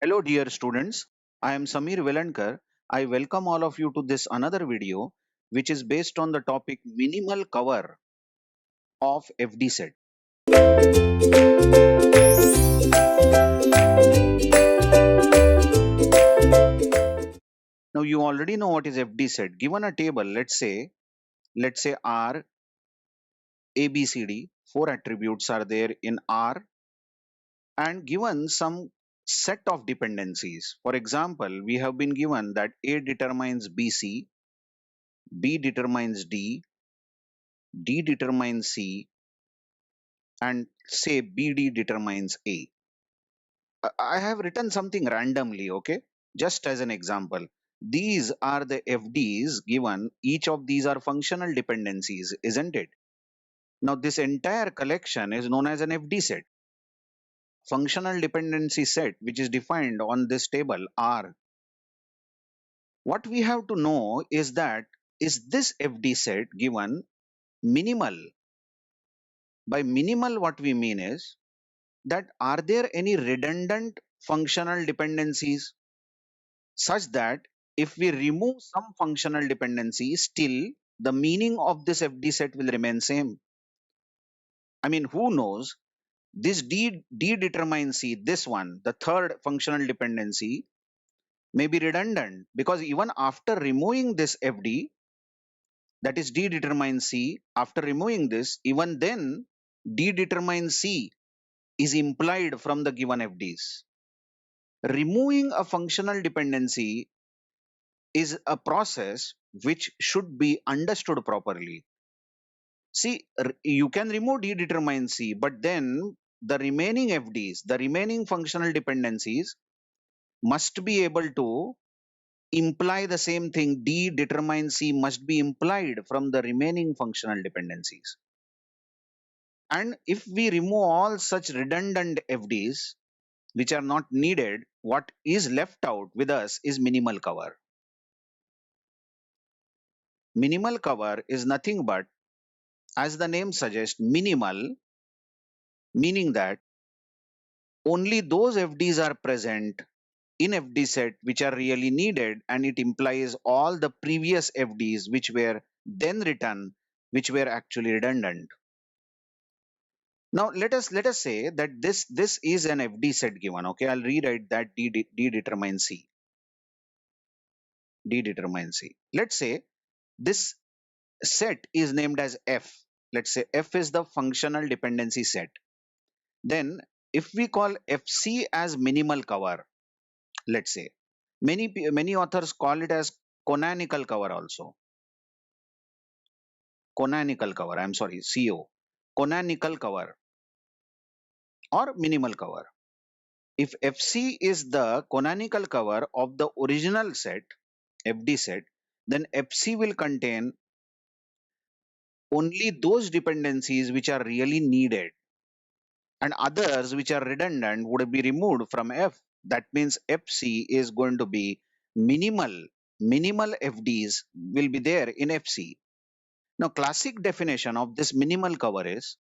Hello dear students, I am Samir Velankar. I welcome all of you to this another video which is based on the topic minimal cover of FD set. Now you already know what is FD set. Given a table, let's say R, A, B, C, D, four attributes are there in R, and given some set of dependencies. For example, we have been given that A determines BC, B determines D, D determines C, and say BD determines A. I have written something randomly, okay? Just as an example. These are the FDs given. Each of these are functional dependencies, isn't it? Now, this entire collection is known as an FD set. Functional dependency set, which is defined on this table, R. What we have to know is that is this FD set given minimal? By minimal, what we mean is that are there any redundant functional dependencies such that if we remove some functional dependency, still the meaning of this FD set will remain same. I mean, who knows? This D determines C, this one, the third functional dependency, may be redundant because even after removing this FD, that is D determines C, after removing this, even then D determines C is implied from the given FDs. Removing a functional dependency is a process which should be understood properly. See, you can remove D determines C, but then the remaining FDs, the remaining functional dependencies must be able to imply the same thing. D determines C must be implied from the remaining functional dependencies. And if we remove all such redundant FDs which are not needed, what is left out with us is minimal cover. Minimal cover is nothing but, as the name suggests, minimal, meaning that only those FDs are present in FD set which are really needed, and it implies all the previous FDs which were then written which were actually redundant. Now let us say that this is an FD set given. Okay, I'll rewrite that D determines C. D determines C. Let's say this set is named as F. Let's say F is the functional dependency set. Then if we call FC as minimal cover, let's say many authors call it as canonical cover also. Canonical cover, I'm sorry, CO. Canonical cover or minimal cover. If FC is the canonical cover of the original set, FD set, then FC will contain only those dependencies which are really needed, and others which are redundant would be removed from F. That means FC is going to be minimal. Minimal FDs will be there in FC. Now, classic definition of this minimal cover is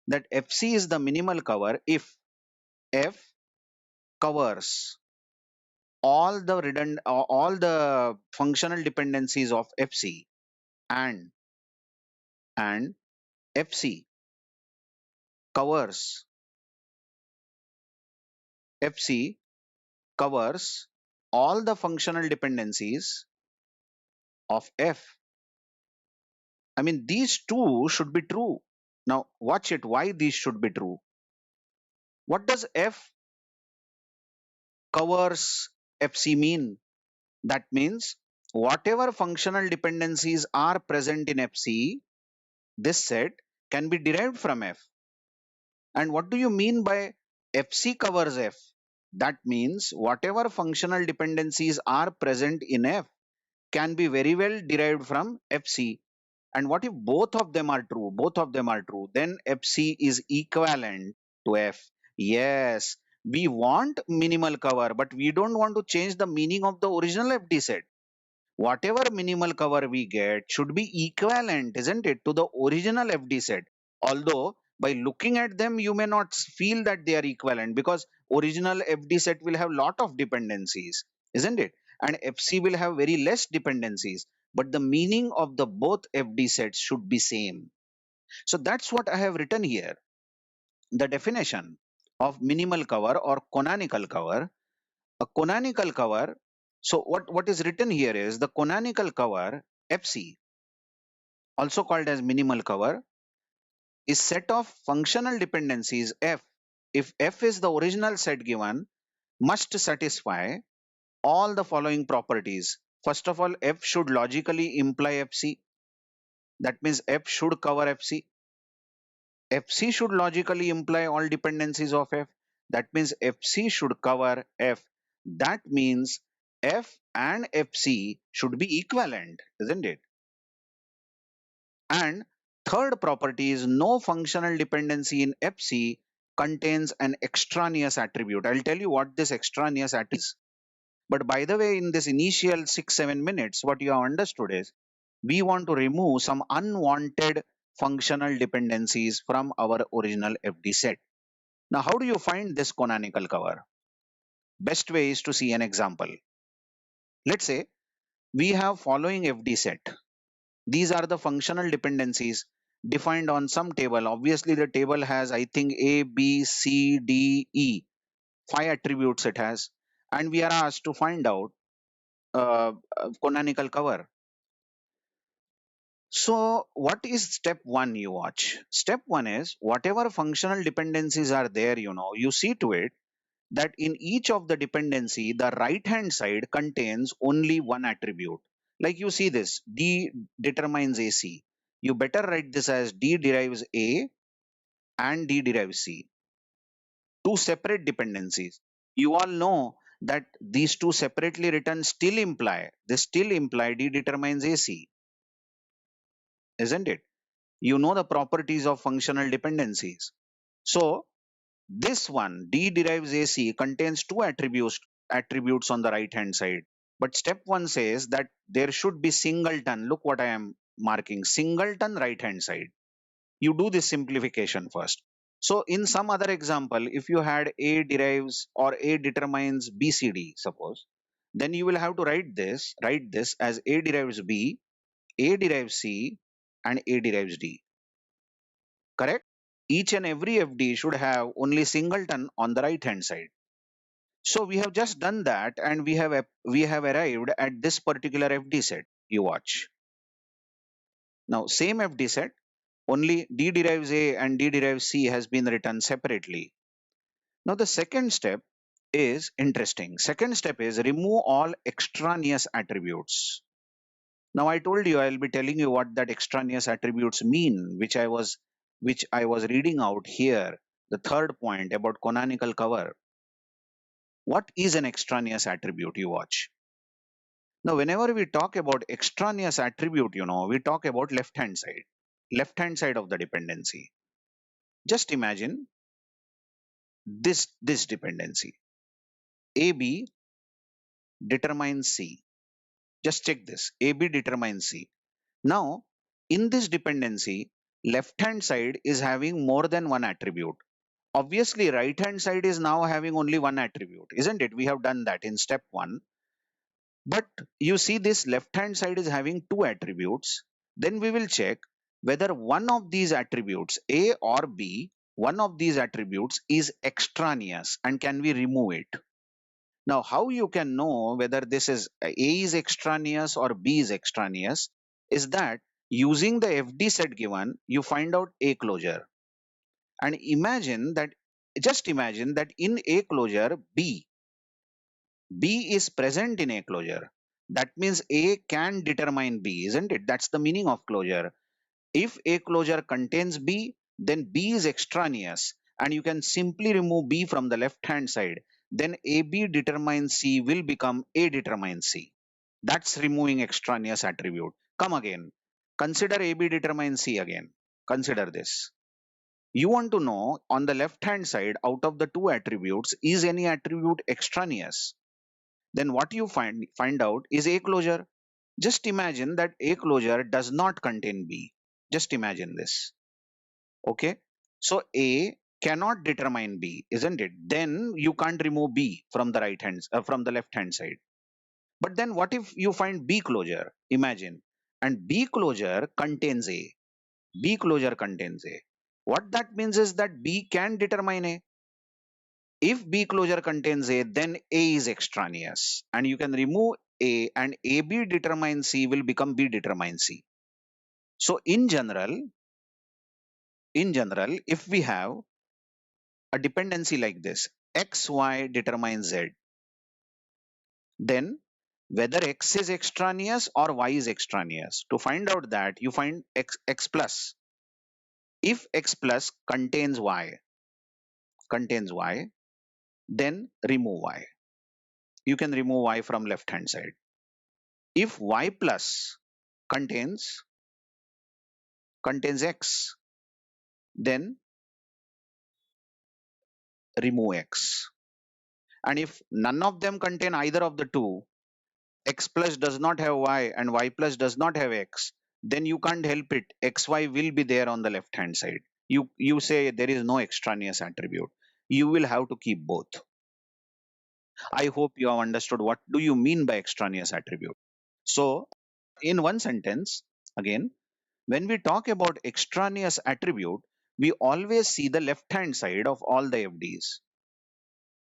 that FC is the minimal cover if F covers all the functional dependencies of FC, and FC covers FC covers all the functional dependencies of F. I mean, these two should be true. Now, watch it. Why these should be true? What does F covers FC mean? That means whatever functional dependencies are present in FC, this set can be derived from F. And what do you mean by FC covers F? That means whatever functional dependencies are present in F can be very well derived from FC. And what if both of them are true? Both of them are true. Then FC is equivalent to F. Yes, we want minimal cover, but we don't want to change the meaning of the original FD set. Whatever minimal cover we get should be equivalent, isn't it, to the original FD set. Although By looking at them, you may not feel that they are equivalent because original FD set will have lot of dependencies, isn't it? And FC will have very less dependencies. But the meaning of the both FD sets should be same. So that's what I have written here. The definition of minimal cover or canonical cover. A canonical cover. So what is written here is the canonical cover FC, also called as minimal cover, is set of functional dependencies F. If F is the original set given, must satisfy all the following properties. First of all, F should logically imply FC. That means F should cover FC. FC should logically imply all dependencies of F. That means FC should cover F. That means F and FC should be equivalent, isn't it? And third property is no functional dependency in FC contains an extraneous attribute. I'll tell you what this extraneous attribute is. But by the way, in this initial 6-7 minutes, what you have understood is we want to remove some unwanted functional dependencies from our original FD set. Now, how do you find this canonical cover? Best way is to see an example. Let's say we have following FD set. These are the functional dependencies defined on some table. Obviously, the table has, I think, A, B, C, D, E. 5 attributes it has. And we are asked to find out canonical cover. So what is step one you watch? Step one is whatever functional dependencies are there, you see to it that in each of the dependency, the right hand side contains only one attribute. Like you see this, D determines AC. You better write this as D derives A and D derives C. Two separate dependencies. You all know that these two separately written they still imply D determines AC, isn't it? You know the properties of functional dependencies. So this one, D derives AC, contains two attributes on the right hand side. But step one says that there should be singleton. Look what I am marking, singleton right hand side. You do this simplification first. So in some other example, if you had A derives or A determines BCD, suppose, then you will have to write this as A derives B, A derives C, and A derives D. Correct? Each and every FD should have only singleton on the right hand side. So we have just done that and we have arrived at this particular FD set. You watch. Now same FD set, only D derives A and D derives C has been written separately. Now the second step is interesting. Second step is remove all extraneous attributes. Now I told you I'll be telling you what that extraneous attributes mean, which I was reading out here. The third point about canonical cover. What is an extraneous attribute? You watch. Now, whenever we talk about extraneous attribute, we talk about left hand side of the dependency. Just imagine this dependency. AB determines C. Just check this. AB determines C. Now, in this dependency, left hand side is having more than one attribute. Obviously, right hand side is now having only one attribute, isn't it? We have done that in step one. But you see this left hand side is having two attributes. Then we will check whether one of these attributes, A or B, one of these attributes is extraneous and can we remove it. Now, how you can know whether this is A is extraneous or B is extraneous is that using the FD set given, you find out A closure. And just imagine that in A closure, B is present in A closure. That means A can determine B, isn't it? That's the meaning of closure. If A closure contains B, then B is extraneous and you can simply remove B from the left hand side. Then AB determines C will become A determines C. That's removing extraneous attribute. Come again. Consider AB determines C again. Consider this. You want to know on the left hand side out of the two attributes, is any attribute extraneous? Then what you find out is A closure. Just imagine that A closure does not contain B. Just imagine this. Okay. So A cannot determine B, isn't it? Then you can't remove B from the from the left hand side. But then what if you find B closure? Imagine. And B closure contains A. B closure contains A. What that means is that B can determine A. If B closure contains A, then A is extraneous. And you can remove A, and AB determines C will become B determines C. So in general, if we have a dependency like this, X, Y determines Z, then whether X is extraneous or Y is extraneous, to find out that, you find X plus. If X plus contains Y, then remove Y. You can remove Y from left hand side. If Y plus contains X, then remove X. And if none of them contain either of the two, X plus does not have Y and Y plus does not have X, then you can't help it. XY will be there on the left hand side. You say there is no extraneous attribute. You will have to keep both. I hope you have understood what do you mean by extraneous attribute. So in one sentence, again, when we talk about extraneous attribute, we always see the left hand side of all the FDs.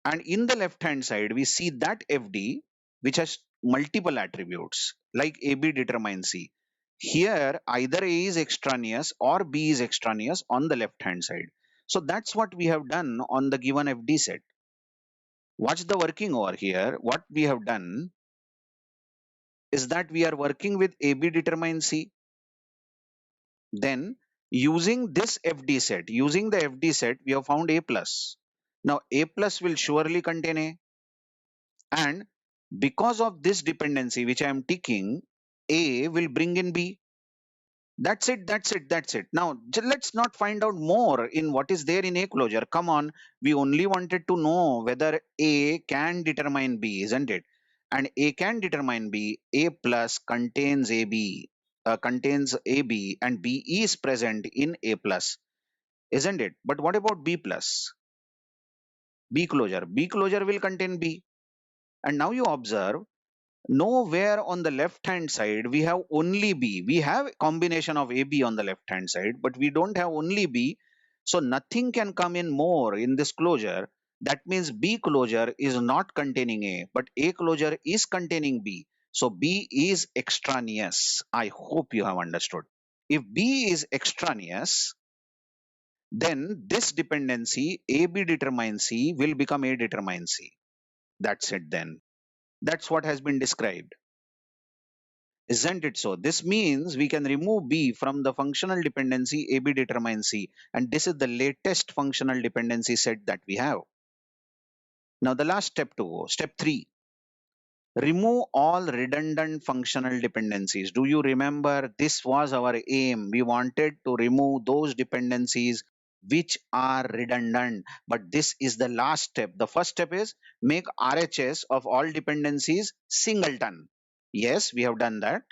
And in the left hand side, we see that FD which has multiple attributes like AB determines C. Here, either A is extraneous or B is extraneous on the left hand side. So that's what we have done on the given FD set. Watch the working over here. What we have done is that we are working with AB determines C. Then using this FD set, using the FD set, we have found A plus. Now A plus will surely contain A. And because of this dependency which I am ticking, A will bring in B. That's it, that's it, that's it. Now let's not find out more in what is there in A closure. Come on, we only wanted to know whether A can determine B, isn't it? And A can determine B. A plus contains AB, contains AB, and B is present in A plus, isn't it? But what about B plus? B closure. B closure will contain B. And now you observe, nowhere on the left hand side we have only B. We have a combination of AB on the left hand side, but we don't have only B. So nothing can come in more in this closure. That means B closure is not containing A, but A closure is containing B. So B is extraneous. I hope you have understood. If B is extraneous, then this dependency AB determines C will become A determines C. That's it then. That's what has been described. Isn't it so? This means we can remove B from the functional dependency AB determines C. And this is the latest functional dependency set that we have. Now the last step to go, step 3. Remove all redundant functional dependencies. Do you remember this was our aim? We wanted to remove those dependencies which are redundant. But this is the last step. The first step is make RHS of all dependencies singleton. Yes, we have done that.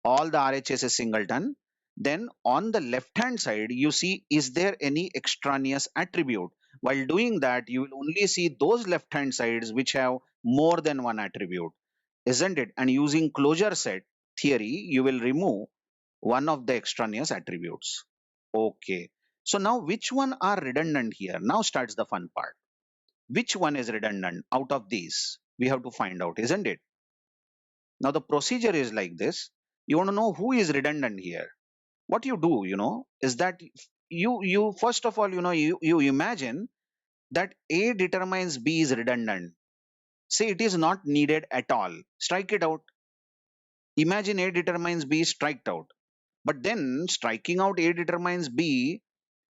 All the RHS is singleton. Then on the left hand side, you see, is there any extraneous attribute? While doing that, you will only see those left hand sides which have more than one attribute, isn't it? And using closure set theory, you will remove one of the extraneous attributes. Okay. So now which one are redundant here? Now starts the fun part. Which one is redundant out of these? We have to find out, isn't it? Now the procedure is like this. You want to know who is redundant here. What you do, is that you first of all, you imagine that A determines B is redundant. Say it is not needed at all. Strike it out. Imagine A determines B is striked out. But then striking out A determines B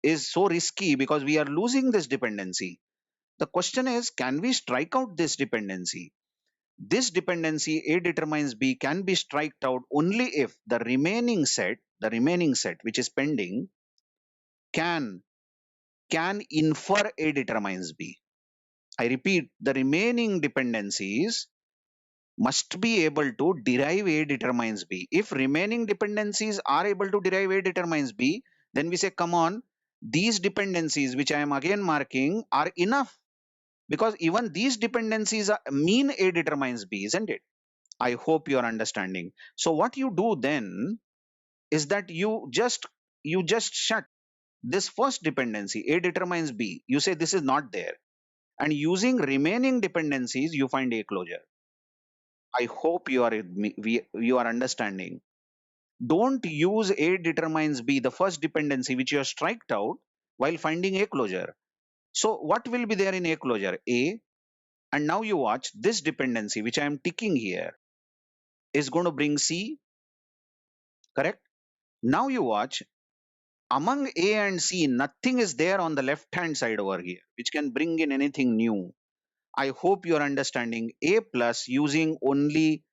is so risky because we are losing this dependency. The question is, can we strike out this dependency? This dependency A determines B can be striked out only if the remaining set which is pending can infer A determines B. I repeat, the remaining dependencies must be able to derive A determines B. If remaining dependencies are able to derive A determines B, then we say, come on, these dependencies which I am again marking are enough, because even these dependencies mean A determines B, isn't it? I hope you are understanding. So what you do then is that you just shut this first dependency, A determines B. You say this is not there, and using remaining dependencies you find A closure. I hope you are with me, you are understanding. Don't use A determines B, the first dependency which you have striked out, while finding A closure. So what will be there in A closure? A. And now you watch this dependency which I am ticking here is going to bring C, correct? Now you watch, among A and C, nothing is there on the left hand side over here which can bring in anything new. I hope you are understanding. A plus using only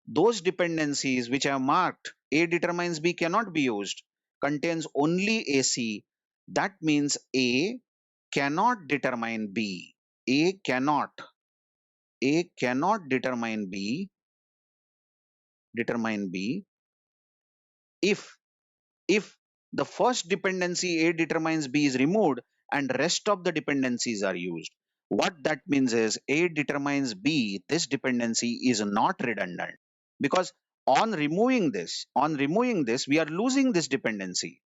those dependencies which are marked A determines B cannot be used, contains only AC. That means A cannot determine B. A cannot. A cannot determine B if if the first dependency A determines B is removed and rest of the dependencies are used. What that means is A determines B, this dependency is not redundant, because on removing this, we are losing this dependency.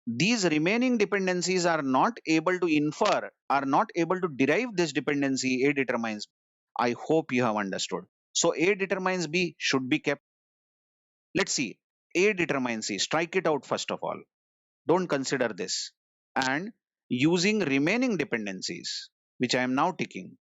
These remaining dependencies are not able to infer, are not able to derive this dependency A determines. I hope you have understood. So A determines B should be kept. Let's see. A determines C. Strike it out first of all. Don't consider this. And using remaining dependencies, which I am now ticking,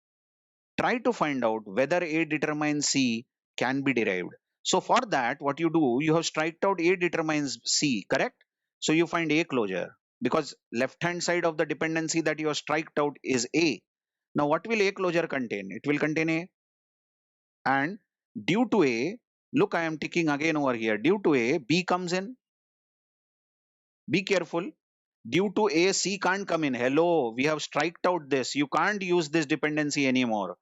try to find out whether A determines C can be derived. So for that, what you do, you have striked out A determines C, correct? So you find A closure, because left hand side of the dependency that you have striked out is A. Now what will A closure contain? It will contain A. And due to A, look, I am ticking again over here. Due to A, B comes in. Be careful. Due to A, C can't come in. Hello, we have striked out this. You can't use this dependency anymore.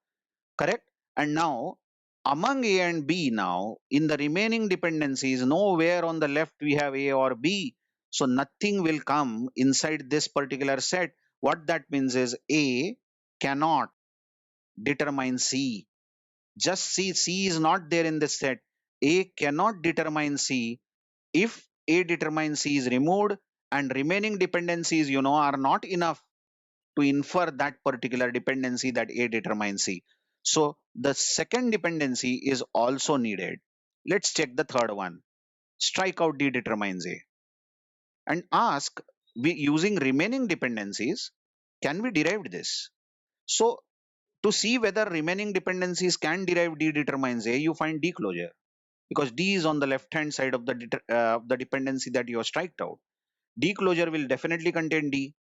Correct? And now, among A and B now, in the remaining dependencies, nowhere on the left we have A or B. So nothing will come inside this particular set. What that means is A cannot determine C. Just see, C is not there in this set. A cannot determine C. If A determines C is removed and remaining dependencies, are not enough to infer that particular dependency that A determines C. So the second dependency is also needed. Let's check the third one. Strike out D determines A and ask, we using remaining dependencies, can we derive this? So to see whether remaining dependencies can derive D determines A, you find D closure, because D is on the left hand side of the dependency that you have striked out. D closure will definitely contain D.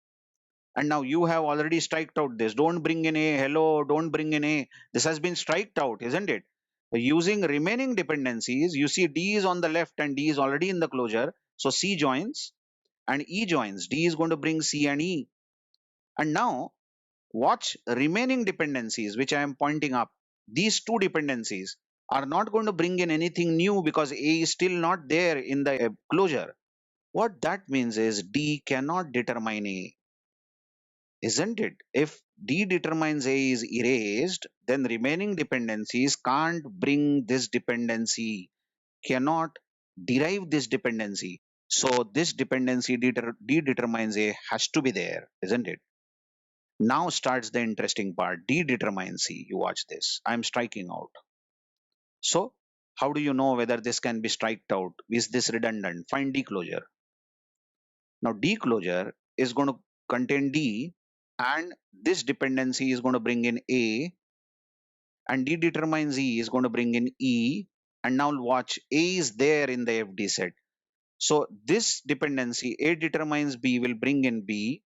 And now you have already striked out this. Don't bring in A. Hello, don't bring in A. This has been striked out, isn't it? Using remaining dependencies, you see D is on the left and D is already in the closure. So C joins and E joins. D is going to bring C and E. And now watch remaining dependencies, which I am pointing up. These two dependencies are not going to bring in anything new, because A is still not there in the closure. What that means is D cannot determine A, isn't it? If D determines A is erased, then remaining dependencies can't bring this dependency, cannot derive this dependency. So this dependency D determines A has to be there, isn't it? Now starts the interesting part. D determines C. You watch this. I'm striking out. So how do you know whether this can be striked out? Is this redundant? Find D closure. Now D closure is going to contain D, and this dependency is going to bring in A, and D determines E is going to bring in E. And now watch, A is there in the FD set. So this dependency A determines B will bring in B,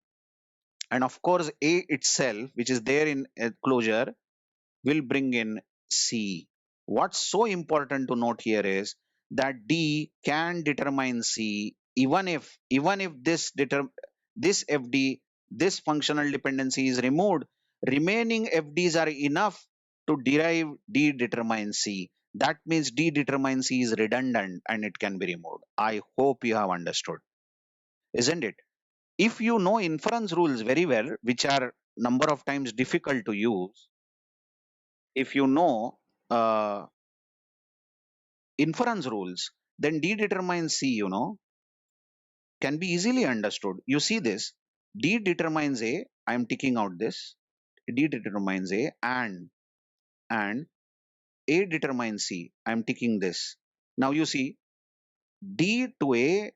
and of course A itself, which is there in closure, will bring in C. What's so important to note here is that D can determine C even if this FD, this functional dependency is removed, remaining FDs are enough to derive D determines C. That means D determines C is redundant and it can be removed. I hope you have understood, isn't it? If you know inference rules very well, which are number of times difficult to use, if you know inference rules, then D determines C, can be easily understood. You see this, D determines A, I am ticking out this, D determines A, and A determines C, I am ticking this. Now you see, D to A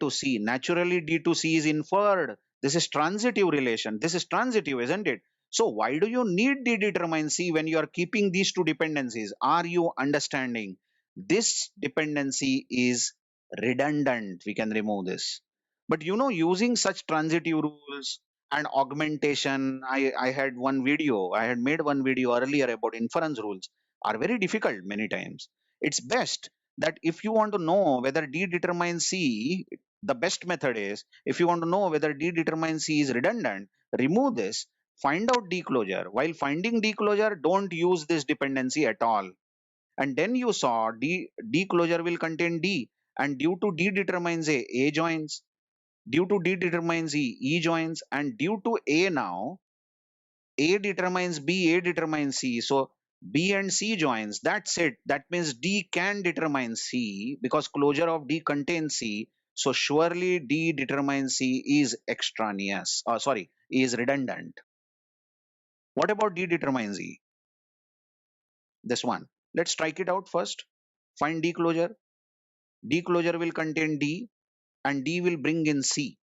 to C. Naturally, D to C is inferred. This is transitive relation. This is transitive, isn't it? So why do you need D determines C when you are keeping these two dependencies? Are you understanding? This dependency is redundant. We can remove this. But using such transitive rules and augmentation, I had made one video earlier about inference rules, are very difficult many times. It's best that if you want to know whether D determines C, the best method is, if you want to know whether D determines C is redundant, remove this, find out D closure. While finding D closure, don't use this dependency at all. And then you saw D closure will contain D, and due to D determines A joins. Due to D determines E joins, and due to A now, A determines B, A determines C. So B and C joins. That's it. That means D can determine C because closure of D contains C. So surely D determines C is extraneous. Is redundant. What about D determines E? This one. Let's strike it out first. Find D closure. D closure will contain D, and D will bring in C,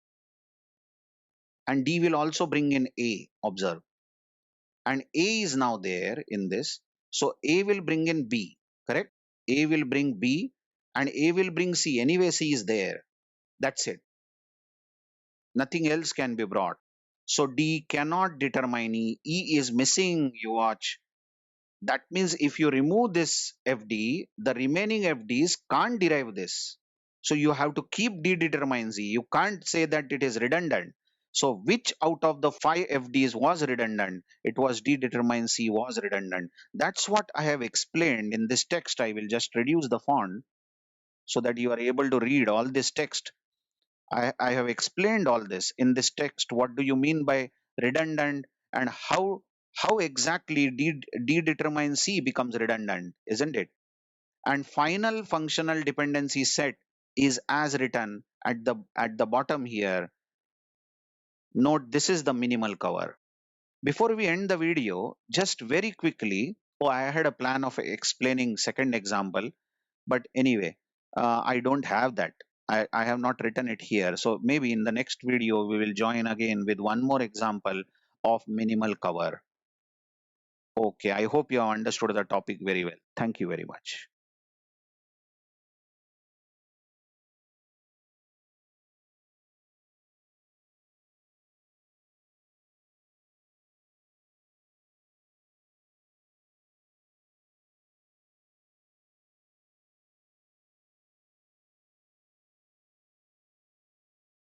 and D will also bring in A. Observe. And A is now there in this. So A will bring in B, correct? A will bring B and A will bring C. Anyway, C is there. That's it. Nothing else can be brought. So D cannot determine E. E is missing, you watch. That means if you remove this FD, the remaining FDs can't derive this. So you have to keep D determines E. You can't say that it is redundant. So which out of the 5 FDs was redundant? It was D determines C was redundant. That's what I have explained in this text. I will just reduce the font so that you are able to read all this text. I have explained all this in this text. What do you mean by redundant, and how exactly D determines C becomes redundant, isn't it? And final functional dependency set is as written at the bottom here. Note this is the minimal cover. Before we end the video, just very quickly, I had a plan of explaining second example, but anyway, I don't have that. I have not written it here. So maybe in the next video, we will join again with one more example of minimal cover. Okay, I hope you have understood the topic very well. Thank you very much.